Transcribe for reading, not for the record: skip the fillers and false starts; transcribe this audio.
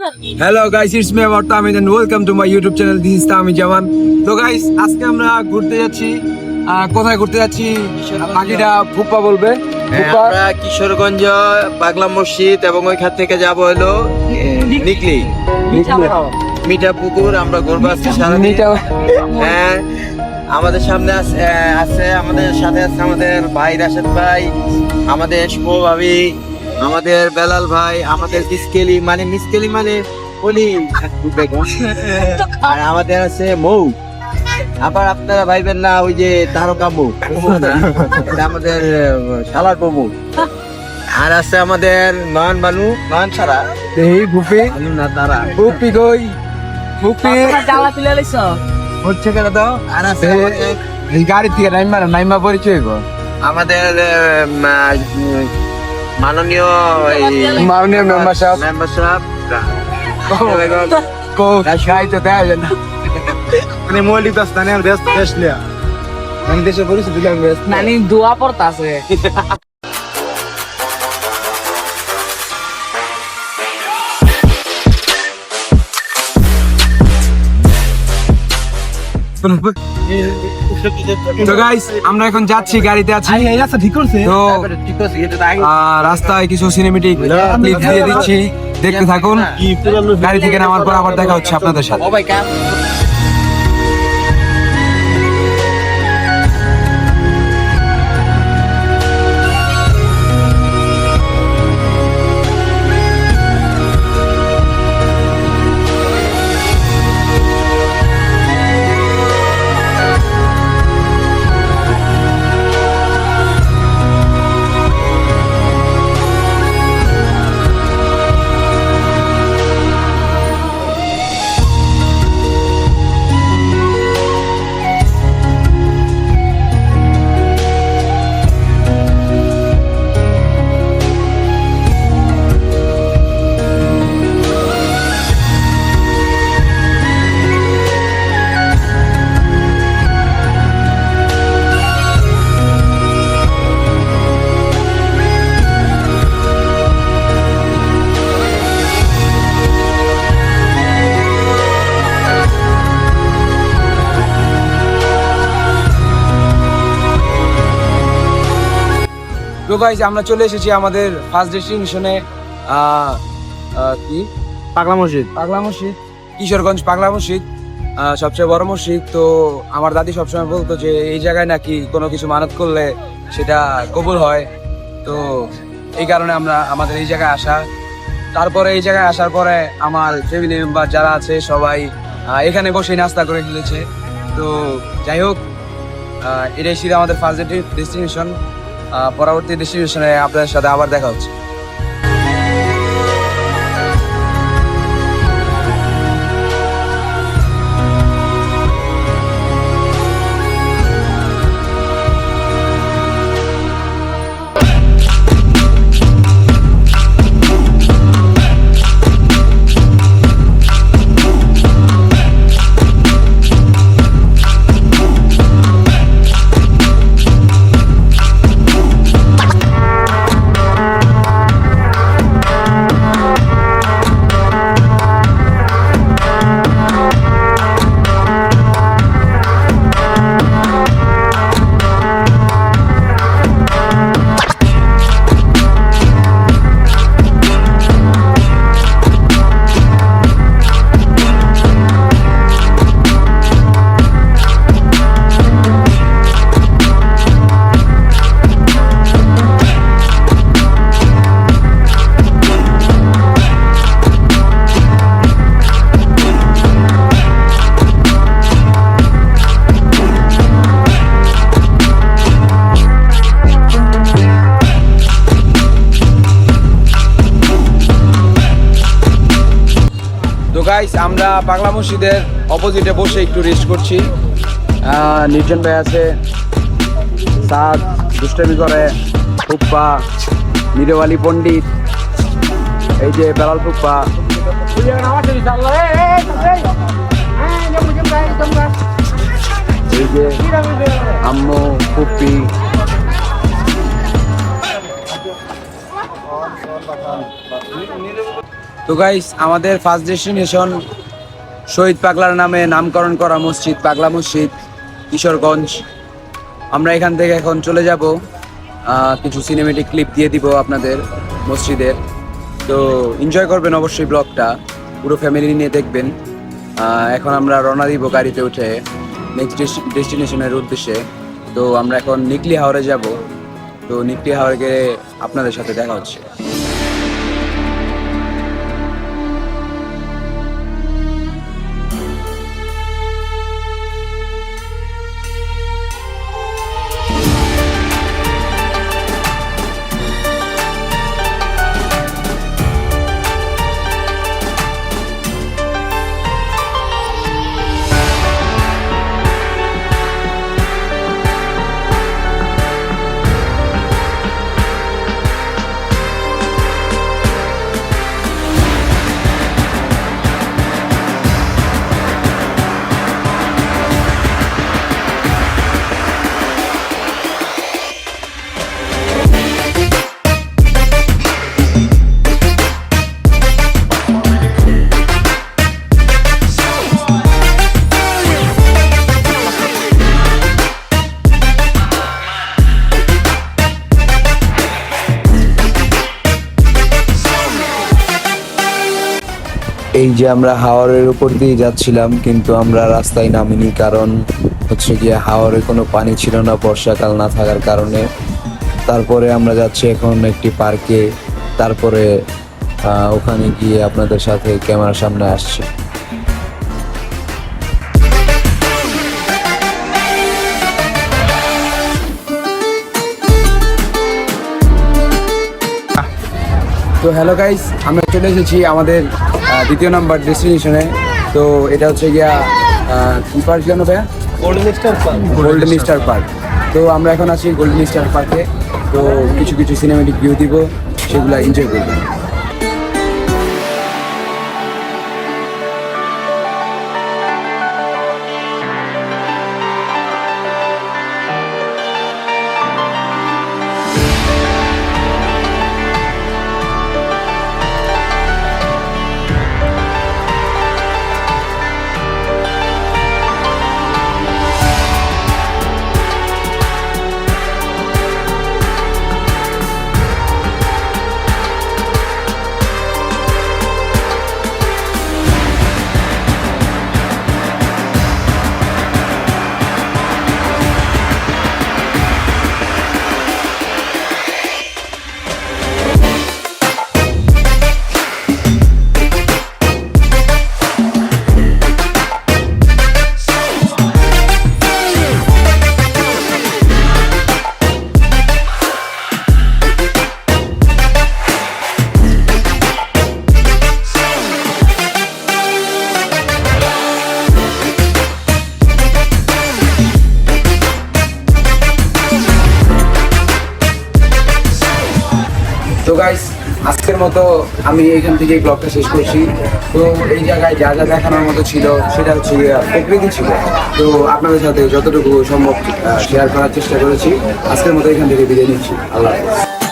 Hello guys, it's me about Tamid and welcome to my YouTube channel. This is Tamid Jaman. তো guys, আজকে আমরা ঘুরতে যাচ্ছি। কোথায় ঘুরতে যাচ্ছি? বাকিটা ফুপ্পা বলবে। ফুপ্পা আমরা কিশোরগঞ্জ পাগলা মসজিদ এবং ওইখান থেকে যাব হলো নিকলি মিঠা পুকুর। আমরা ঘুরবো আজকে সারাদিন। হ্যাঁ, আমাদের সামনে আছে আমাদের সাথে আছে আমাদের ভাই রাশেদ ভাই, আমাদের শুভ ভাবি, আমাদের বেলাল ভাই, আমাদের মিসকেলি মানে বলি আর আমাদের আছে মৌ। আবার আপনারা ভাইবেন না ওই যে তারকা মৌ, এটা আমাদের শালার বউ। আর আছে আমাদের নয়ন ছাড়া এই গুপি না তারা গুপি কই গুপি জ্বালা তুলে লাইছ হচ্ছে কেন তো? আর আছে এই গাড়ি থেকে নাইমা পরিচয় গো আমাদের মাননীয় মেম্বার সাহেব মেম্বার সাহেব কো গাই তো দেয় না মানে মৌলিক স্থানে দেশ লিয়া দেশে পরিস্থিতি নানি দোয়া পড়তা আছে তো গাইস আমরা এখন যাচ্ছি, গাড়িতে আছি। তো রাস্তায় কিছু সিনেমেটিক ক্লিপ দিয়ে দিচ্ছি, দেখতে থাকুন। গাড়ি থেকে নামার পর আবার দেখা হচ্ছে আপনাদের সাথে। তো গাইস আমরা চলে এসেছি আমাদের ফার্স্ট ডেস্টিনেশনে, কি পাগলা মসজিদ কিশোরগঞ্জ পাগলা মসজিদ, সবচেয়ে বড় মসজিদ। তো আমার দাদি সবসময় বলতো যে এই জায়গায় নাকি কোনো কিছু মানত করলে সেটা কবুল হয়। তো এই কারণে আমাদের এই জায়গায় আসা। তারপরে এই জায়গায় আসার পরে আমার ফ্যামিলি মেম্বার যারা আছে সবাই এখানে বসে নাস্তা করে ফেলেছে। তো যাই হোক, এটাই ছিল আমাদের ফার্স্ট ডেস্টিনেশন। পরবর্তী ডেস্টিনেশনে আপনাদের সাথে আবার দেখা হচ্ছে। গাইস আমরা পাগলা মসজিদের অপোজিটে বসে একটু রেস্ট করছি। নির্জন ভাই আছে, সাদ দুষ্টামি করে, ফুপ্পা, মিরেওয়ালি পণ্ডিত, এই যে বেলাল ফুপ্পা, এই যে আম্মু ফুপ্পি, তো গাইস, আমাদের ফার্স্ট ডেস্টিনেশন শহীদ পাগলার নামে নামকরণ করা মসজিদ, পাগলা মসজিদ, কিশোরগঞ্জ। আমরা এখান থেকে এখন চলে যাব, কিছু সিনেমেটিক ক্লিপ দিয়ে দিব আপনাদের মসজিদের। তো এনজয় করবেন অবশ্যই, ব্লগটা পুরো ফ্যামিলি নিয়ে দেখবেন। এখন আমরা রওনা দিব গাড়িতে উঠে নেক্সট ডেস্টিনেশনের উদ্দেশ্যে। তো আমরা এখন নিকলি হাওরে যাব। তো নিকলি হাওরে গিয়ে আপনাদের সাথে দেখা হচ্ছে। এই যে আমরা হাওরের উপর দিয়ে যাচ্ছিলাম, কিন্তু আমরা রাস্তায় নামিনি, কারণ হচ্ছে গিয়ে হাওরে কোনো পানি ছিল না বর্ষাকাল না থাকার কারণে। তারপরে আমরা যাচ্ছি এখন একটি পার্কে, তারপরে ওখানে গিয়ে আপনাদের সাথে ক্যামেরার সামনে আসছি। তো হ্যালো গাইস, আমরা চলে এসেছি আমাদের দ্বিতীয় নাম্বার ডেস্টিনেশনে। তো এটা হচ্ছে গিয়া কি পার্ক জানো ভাইয়া? Golden star park. তো আমরা এখন আছি গোল্ডেন স্টার পার্কে। তো কিছু কিছু সিনেমেটিক ভিউ দিব, সেগুলো এনজয় করবো। তো গাইস, আজকের মতো আমি এখান থেকে ব্লগটা শেষ করছি। তো এই জায়গায় যা যা দেখানোর মতো ছিল সেটা হচ্ছে প্রকৃতি ছিল। তো আপনাদের সাথে যতটুকু সম্ভব শেয়ার করার চেষ্টা করেছি। আজকের মতো এখান থেকে বিদায় নিচ্ছি। আল্লাহ হাফেজ।